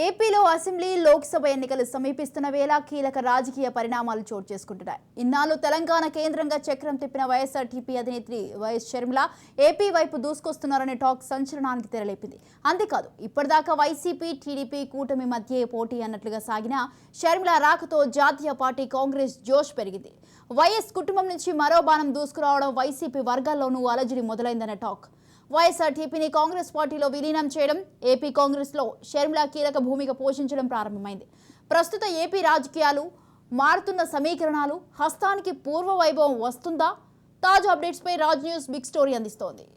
ఏపీలో అసెంబ్లీ లోక్సభ ఎన్నికలు సమీపిస్తున్న వేళ కీలక రాజకీయ పరిణామాలు చోటు చేసుకుంటున్నాయి. ఇన్నాళ్ళు తెలంగాణ కేంద్రంగా చక్రం తిప్పిన వైఎస్ఆర్టీపీ అధినేత్రి వైఎస్ షర్మిల ఏపీ వైపు దూసుకొస్తున్నారనే టాక్ సంచలనానికి తెరలేపింది. అంతేకాదు ఇప్పటిదాకా వైసీపీ టీడీపీ కూటమి మధ్య పోటీ అన్నట్లుగా సాగిన షర్మిల రాకతో జాతీయ పార్టీ కాంగ్రెస్ జోష్ పెరిగింది. వైఎస్ కుటుంబం నుంచి మరో బాణం దూసుకురావడం వైసీపీ వర్గాల్లోనూ అలజడి మొదలైందన్న టాక్. వైఎస్ఆర్టీపీని కాంగ్రెస్ పార్టీలో విలీనం చేయడం, ఏపీ కాంగ్రెస్లో షర్మిల కీలక భూమిక పోషించడం ప్రారంభమైంది. ప్రస్తుత ఏపీ రాజకీయాలు మారుతున్న సమీకరణాలు హస్తానికి పూర్వ వైభవం వస్తుందా? తాజా అప్డేట్స్పై రాజ్ న్యూస్ బిగ్ స్టోరీ అందిస్తోంది.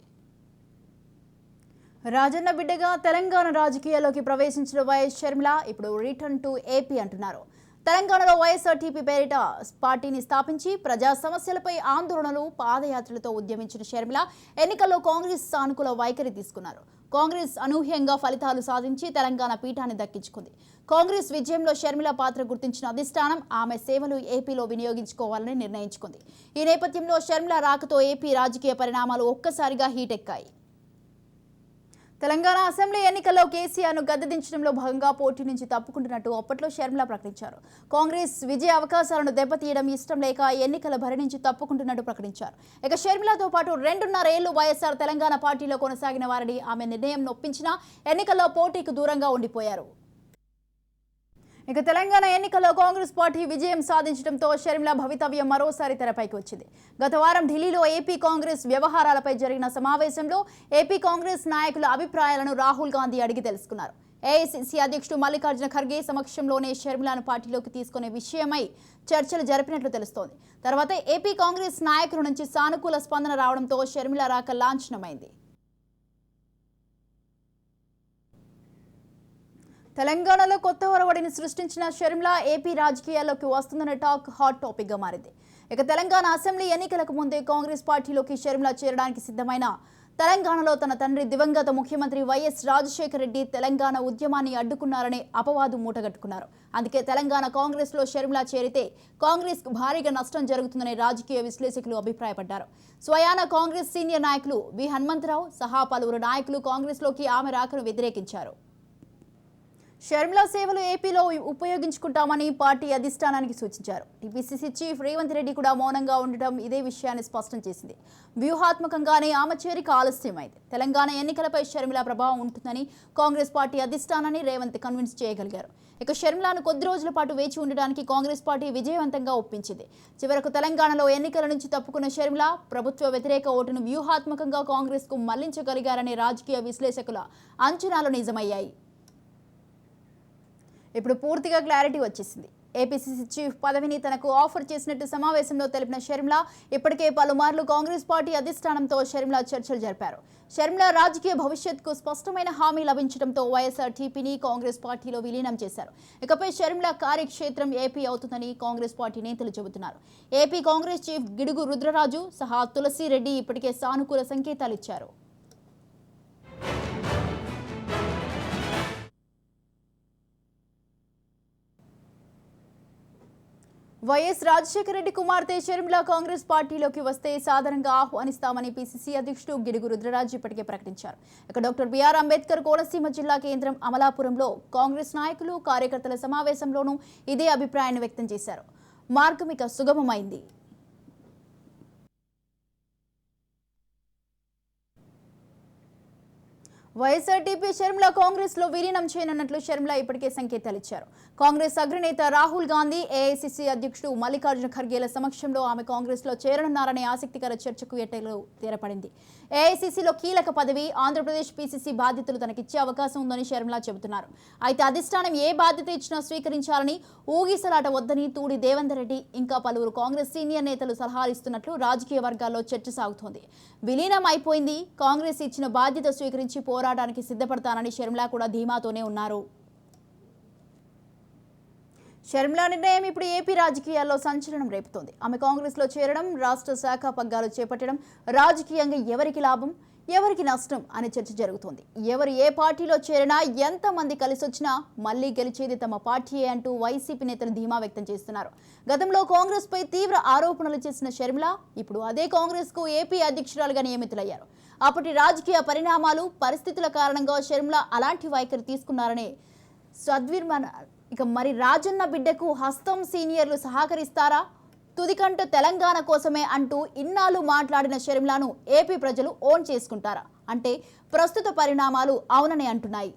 రాజన్న బిడ్డగా తెలంగాణ రాజకీయాల్లోకి ప్రవేశించిన వైఎస్ షర్మిల ఇప్పుడు రిటర్న్ టు ఏపీ అంటున్నారు. తెలంగాణలో వైఎస్ఆర్టీపీ పేరిట పార్టీని స్థాపించి ప్రజా సమస్యలపై ఆందోళనలు, పాదయాత్రలతో ఉద్యమించిన షర్మిల ఎన్నికల్లో కాంగ్రెస్ సానుకూల వైఖరి తీసుకున్నారు. కాంగ్రెస్ అనూహ్యంగా ఫలితాలు సాధించి తెలంగాణ పీఠాన్ని దక్కించుకుంది. కాంగ్రెస్ విజయంలో షర్మిల పాత్ర గుర్తించిన అధిష్టానం ఆమె సేవలు ఏపీలో వినియోగించుకోవాలని నిర్ణయించుకుంది. ఈ నేపథ్యంలో షర్మిల రాకతో ఏపీ రాజకీయ పరిణామాలు ఒక్కసారిగా హీటెక్కాయి. తెలంగాణ అసెంబ్లీ ఎన్నికల్లో కేసీఆర్ను గద్దెదించడంలో భాగంగా పోటీ నుంచి తప్పుకుంటున్నట్టు అప్పట్లో షర్మిల ప్రకటించారు. కాంగ్రెస్ విజయ అవకాశాలను దెబ్బతీయడం ఇష్టం లేక ఎన్నికల బరి నుంచి తప్పుకుంటున్నట్టు ప్రకటించారు. ఇక షర్మిలతో పాటు 2.5 ఏళ్లు వైఎస్ఆర్ తెలంగాణ పార్టీలో కొనసాగిన వారిని ఆమె నిర్ణయం నొప్పించినా ఎన్నికల్లో పోటీకి దూరంగా ఉండిపోయారు. ఇక తెలంగాణ ఎన్నికల్లో కాంగ్రెస్ పార్టీ విజయం సాధించడంతో షర్మిల భవితవ్యం మరోసారి తెరపైకి వచ్చింది. గత వారం ఢిల్లీలో ఏపీ కాంగ్రెస్ వ్యవహారాలపై జరిగిన సమావేశంలో ఏపీ కాంగ్రెస్ నాయకుల అభిప్రాయాలను రాహుల్ గాంధీ అడిగి తెలుసుకున్నారు. ఏఐసీసీ అధ్యక్షుడు మల్లికార్జున ఖర్గే సమక్షంలోనే షర్మిలను పార్టీలోకి తీసుకునే విషయమై చర్చలు జరిపినట్లు తెలుస్తోంది. తర్వాత ఏపీ కాంగ్రెస్ నాయకుల నుంచి సానుకూల స్పందన రావడంతో షర్మిల రాక లాంఛనమైంది. తెలంగాణలో కొత్త ఒరవడిని సృష్టించిన షర్మిల ఏపీ రాజకీయాల్లోకి వస్తుందన్న టాక్ హాట్ టాపిక్ గా మారింది. ఇక తెలంగాణ అసెంబ్లీ ఎన్నికలకు ముందే కాంగ్రెస్ పార్టీలోకి షర్మిల చేరడానికి సిద్ధమైన తెలంగాణలో తన తండ్రి దివంగత ముఖ్యమంత్రి వైఎస్ రాజశేఖర రెడ్డి తెలంగాణ ఉద్యమాన్ని అడ్డుకున్నారనే అపవాదు మూటగట్టుకున్నారు. అందుకే తెలంగాణ కాంగ్రెస్ లో షర్మిల చేరితే కాంగ్రెస్ కు భారీగా నష్టం జరుగుతుందనే రాజకీయ విశ్లేషకులు అభిప్రాయపడ్డారు. స్వయాన కాంగ్రెస్ సీనియర్ నాయకులు వి హనుమంతరావు సహా పలువురు నాయకులు కాంగ్రెస్ లోకి ఆమె రాకను వ్యతిరేకించారు. షర్మిల సేవలు ఏపీలో ఉపయోగించుకుంటామని పార్టీ అధిష్టానానికి సూచించారు. టీపీసీసీ చీఫ్ రేవంత్ రెడ్డి కూడా మౌనంగా ఉండటం ఇదే విషయాన్ని స్పష్టం చేసింది. వ్యూహాత్మకంగానే ఆమె చేరిక ఆలస్యమైంది. తెలంగాణ ఎన్నికలపై షర్మిల ప్రభావం ఉంటుందని కాంగ్రెస్ పార్టీ అధిష్టానాన్ని రేవంత్ కన్విన్స్ చేయగలిగారు. ఇక షర్మిలను కొద్ది రోజుల పాటు వేచి ఉండడానికి కాంగ్రెస్ పార్టీ విజయవంతంగా ఒప్పించింది. చివరకు తెలంగాణలో ఎన్నికల నుంచి తప్పుకున్న షర్మిల ప్రభుత్వ వ్యతిరేక ఓటును వ్యూహాత్మకంగా కాంగ్రెస్ కు మళ్లించగలిగారనే రాజకీయ విశ్లేషకుల అంచనాలు నిజమయ్యాయి. ఇప్పుడు పూర్తిగా క్లారిటీ వచ్చేసింది. ఏపీసీసీ చీఫ్ పదవిని తనకు ఆఫర్ చేసినట్టు సమావేశంలో తెలిపిన షర్మిల ఇప్పటికే పలుమార్లు కాంగ్రెస్ పార్టీ అధిష్టానంతో షర్మిల చర్చలు జరిపారు. షర్మిల రాజకీయ భవిష్యత్తుకు స్పష్టమైన హామీ లభించడంతో వైఎస్ఆర్టీపీని కాంగ్రెస్ పార్టీలో విలీనం చేశారు. ఇకపై షర్మిల కార్యక్షేత్రం ఏపీ అవుతుందని కాంగ్రెస్ పార్టీ నేతలు చెబుతున్నారు. ఏపీ కాంగ్రెస్ చీఫ్ గిడుగు రుద్రరాజు సహా తులసిరెడ్డి ఇప్పటికే సానుకూల సంకేతాలు ఇచ్చారు. వైఎస్ రాజశేఖర రెడ్డి కుమార్తె షర్మిల కాంగ్రెస్ పార్టీలోకి వస్తే సాధారణంగా ఆహ్వానిస్తామని పీసీసీ అధ్యక్షుడు గిడుగు రుద్రరాజు ఇప్పటికే ప్రకటించారు. ఇక డాక్టర్ బిఆర్ అంబేద్కర్ కోనసీమ జిల్లా కేంద్రం అమలాపురంలో కాంగ్రెస్ నాయకులు కార్యకర్తల సమావేశంలోనూ ఇదే అభిప్రాయాన్ని వ్యక్తం చేశారు. మార్గం ఇక సుగమమైంది. వైఎస్ఆర్టీపీ షర్మిల కాంగ్రెస్ లో విలీనం చేయనున్నట్లు షర్మిల ఇప్పటికే సంకేతాలు ఇచ్చారు. కాంగ్రెస్ అగ్రనేత రాహుల్ గాంధీ, ఏఐసీసీ అధ్యక్షుడు మల్లికార్జున ఖర్గేల సమక్షంలో ఆమె కాంగ్రెస్ లో చేరనున్నారనే ఆసక్తికర చర్చకు ఎట్టేలు తెరపడింది. ఏఐసీసీలో కీలక పదవి, ఆంధ్రప్రదేశ్ పీసీసీ బాధ్యతలు తనకిచ్చే అవకాశం ఉందని షర్మిల చెబుతున్నారు. అయితే అధిష్టానం ఏ బాధ్యత ఇచ్చినా స్వీకరించాలని, ఊగిసలాట వద్దని తూడి దేవేందర్ రెడ్డి ఇంకా పలువురు కాంగ్రెస్ సీనియర్ నేతలు సలహాలు ఇస్తున్నట్లు రాజకీయ వర్గాల్లో చర్చ సాగుతోంది. విలీనం అయిపోయింది, కాంగ్రెస్ ఇచ్చిన బాధ్యత స్వీకరించి పోరాటానికి సిద్ధపడతానని షర్మిల కూడా ధీమాతోనే ఉన్నారు. షర్మిల నిర్ణయం ఇప్పుడు ఏపీ రాజకీయాల్లో సంచలనం రేపుతోంది. ఆమె కాంగ్రెస్లో చేరడం, రాష్ట్ర శాఖ పగ్గాలు చేపట్టడం రాజకీయంగా ఎవరికి లాభం, ఎవరికి నష్టం అనే చర్చ జరుగుతోంది. ఎవరు ఏ పార్టీలో చేరినా, ఎంతమంది కలిసొచ్చినా మళ్లీ గెలిచేది తమ పార్టీయే అంటూ వైసీపీ నేతలు ధీమా వ్యక్తం చేస్తున్నారు. గతంలో కాంగ్రెస్ పై తీవ్ర ఆరోపణలు చేసిన షర్మిల ఇప్పుడు అదే కాంగ్రెస్ కు ఏపీ అధ్యక్షురాలుగా నియమితులయ్యారు. అప్పటి రాజకీయ పరిణామాలు, పరిస్థితుల కారణంగా షర్మిల అలాంటి వైఖరి తీసుకున్నారనే సద్విర్మన ఇక మరి రాజన్న బిడ్డకు హస్తం సీనియర్లు సహకరిస్తారా? తుదికంట తెలంగాణ కోసమే అంటూ ఇన్నాళ్ళు మాట్లాడిన షర్మిలాను ఏపీ ప్రజలు ఓన్ చేసుకుంటారా అంటే ప్రస్తుత పరిణామాలు అవునని అంటున్నాయి.